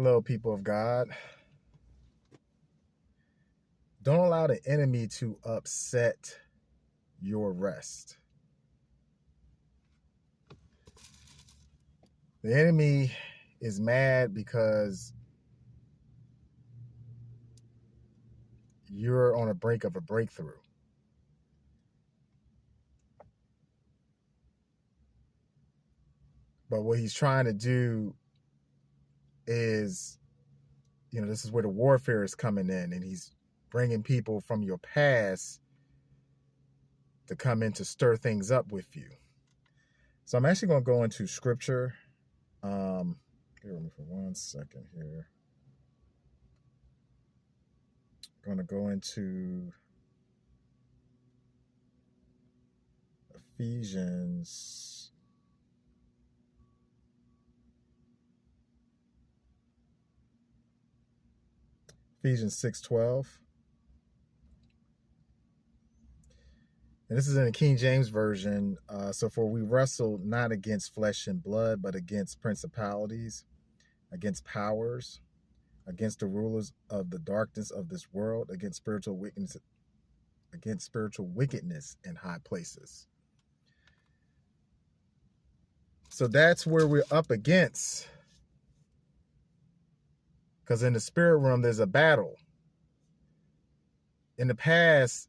Hello, people of God. Don't allow the enemy to upset your rest. The enemy is mad because you're on the brink of a breakthrough. But what he's trying to do is, this is where the warfare is coming in, and he's bringing people from your past to come in to stir things up with you. So I'm actually going to go into scripture. Give me for 1 second here. I'm going to go into Ephesians 6:12. And this is in the King James Version. So, for we wrestle not against flesh and blood, but against principalities, against powers, against the rulers of the darkness of this world, against spiritual wickedness in high places. So that's where we're up against. Because in the spirit realm, there's a battle. In the past,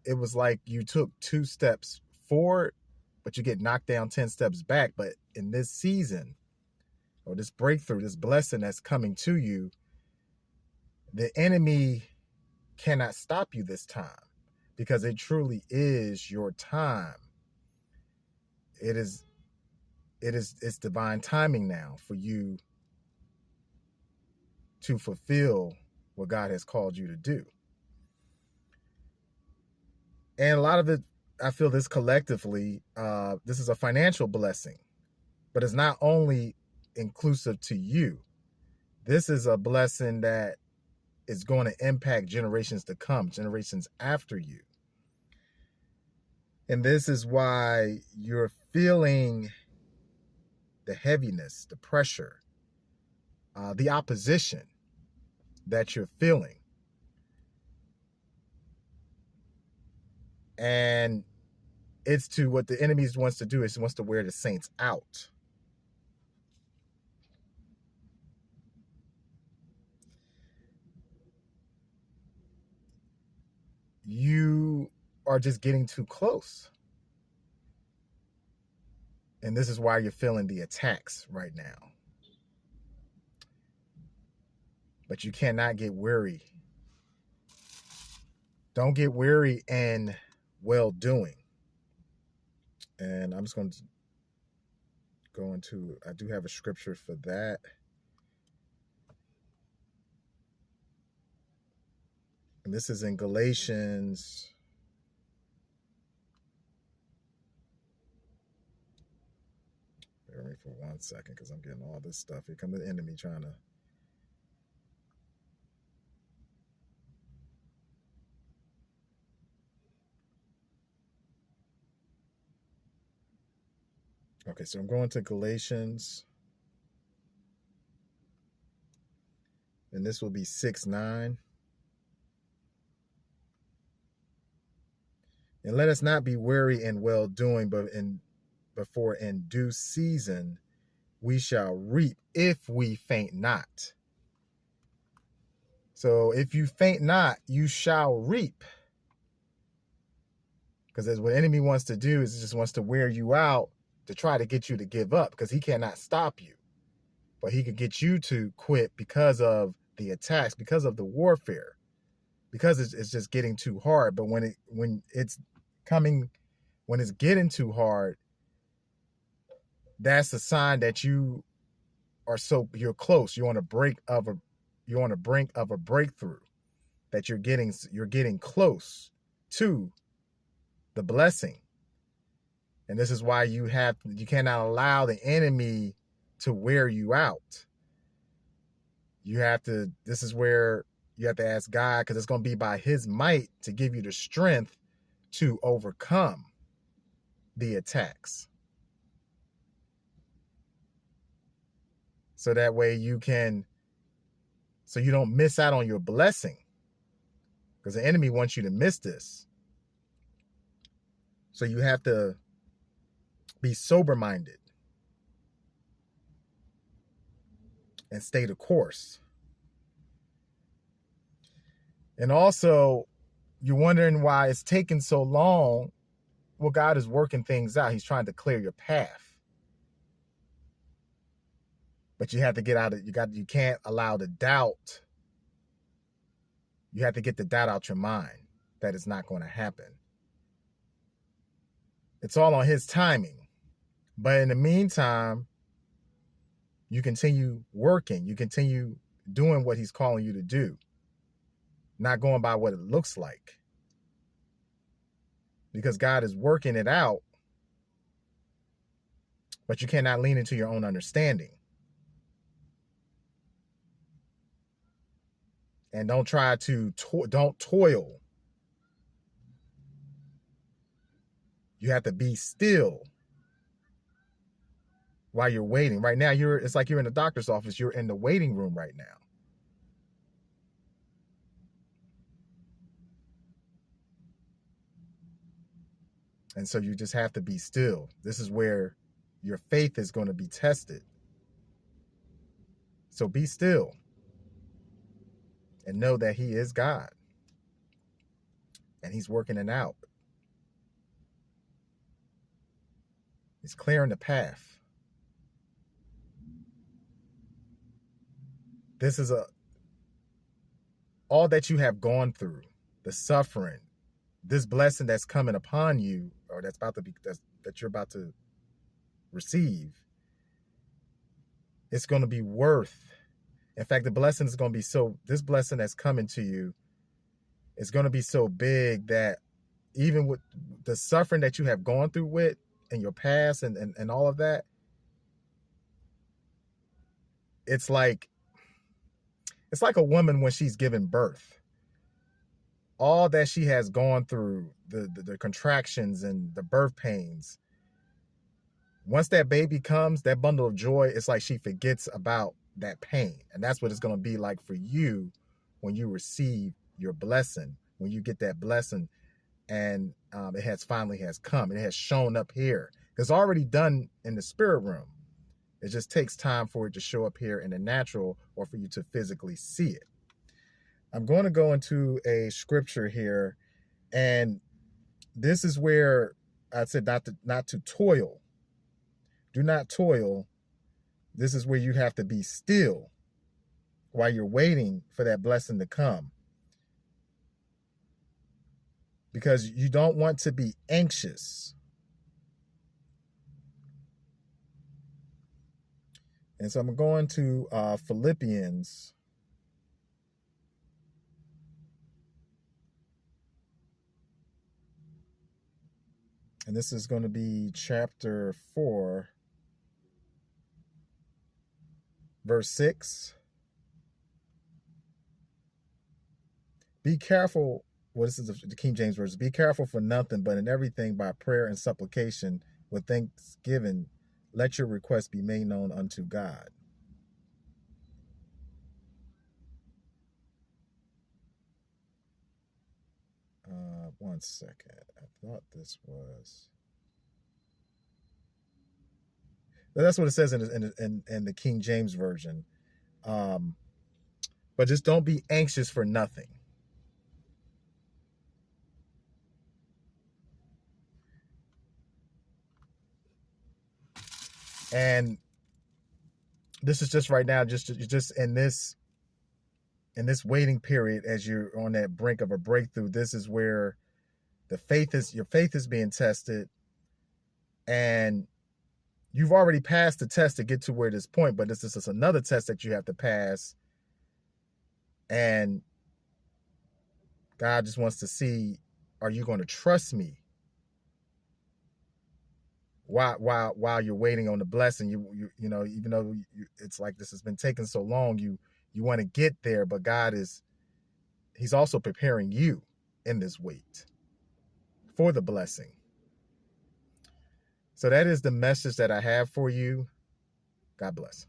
it was like you took 2 steps forward, but you get knocked down 10 steps back. But in this season, or this breakthrough, this blessing that's coming to you, the enemy cannot stop you this time, because it truly is your time. It's divine timing now for you to fulfill what God has called you to do. And a lot of it, I feel this collectively, this is a financial blessing, but it's not only inclusive to you. This is a blessing that is going to impact generations to come, generations after you. And this is why you're feeling the heaviness, the pressure, the opposition that you're feeling. And it's to what the enemy wants to do is he wants to wear the saints out. You are just getting too close. And this is why you're feeling the attacks right now. But you cannot get weary. Don't get weary in well-doing. And I'm just going to go into, I do have a scripture for that. And this is in Galatians. Bear with me for 1 second because I'm getting all this stuff. Here comes the enemy trying to. Okay, so I'm going to Galatians. And this will be 6:9. And let us not be weary in well-doing, but before in due season we shall reap if we faint not. So if you faint not, you shall reap. Because that's what the enemy wants to do, is just wants to wear you out to try to get you to give up, because he cannot stop you. But he could get you to quit because of the attacks, because of the warfare, because it's just getting too hard. But when it's getting too hard, that's a sign that you're close. You're on the brink of a breakthrough, that you're getting close to the blessing. And this is why you cannot allow the enemy to wear you out. This is where you have to ask God, because it's going to be by his might to give you the strength to overcome the attacks. So that way you can so you don't miss out on your blessing, because the enemy wants you to miss this. So you have to be sober-minded and stay the course. And also, you're wondering why it's taking so long. Well, God is working things out. He's trying to clear your path. But you have to get out of you can't allow the doubt. You have to get the doubt out your mind that it's not going to happen. It's all on his timing. But in the meantime, you continue working. You continue doing what he's calling you to do. Not going by what it looks like. Because God is working it out. But you cannot lean into your own understanding. And don't try to, don't toil. You have to be still while you're waiting. Right now, it's like you're in the doctor's office. You're in the waiting room right now. And so you just have to be still. This is where your faith is going to be tested. So be still and know that he is God. And he's working it out. He's clearing the path. This is all that you have gone through, the suffering, this blessing that's coming upon you, or that you're about to receive. It's going to be worth. In fact, the blessing is going to be this blessing that's coming to you is going to be so big that even with the suffering that you have gone through with in your past and all of that, it's like a woman when she's giving birth. All that she has gone through, the contractions and the birth pains, once that baby comes, that bundle of joy, it's like she forgets about that pain. And that's what it's going to be like for you when you receive your blessing, when you get that blessing and it finally has come. It has shown up here. It's already done in the spirit realm. It just takes time for it to show up here in the natural or for you to physically see it. I'm going to go into a scripture here, and this is where I said not to toil. Do not toil. This is where you have to be still while you're waiting for that blessing to come. Because you don't want to be anxious. And so I'm going to Philippians. And this is going to be chapter 4, verse 6. Be careful. Well, this is the King James Version. Be careful for nothing, but in everything by prayer and supplication with thanksgiving, let your requests be made known unto God. One second. I thought this was. That's what it says in the King James Version. But just don't be anxious for nothing. And this is just right now, just in this waiting period, as you're on that brink of a breakthrough. This is where your faith is being tested, and you've already passed the test to get to where this point, but this is another test that you have to pass. And God just wants to see, are you going to trust me while you're waiting on the blessing? You know, even though it's like this has been taking so long, you want to get there, but God he's also preparing you in this wait for the blessing. So that is the message that I have for you. God bless.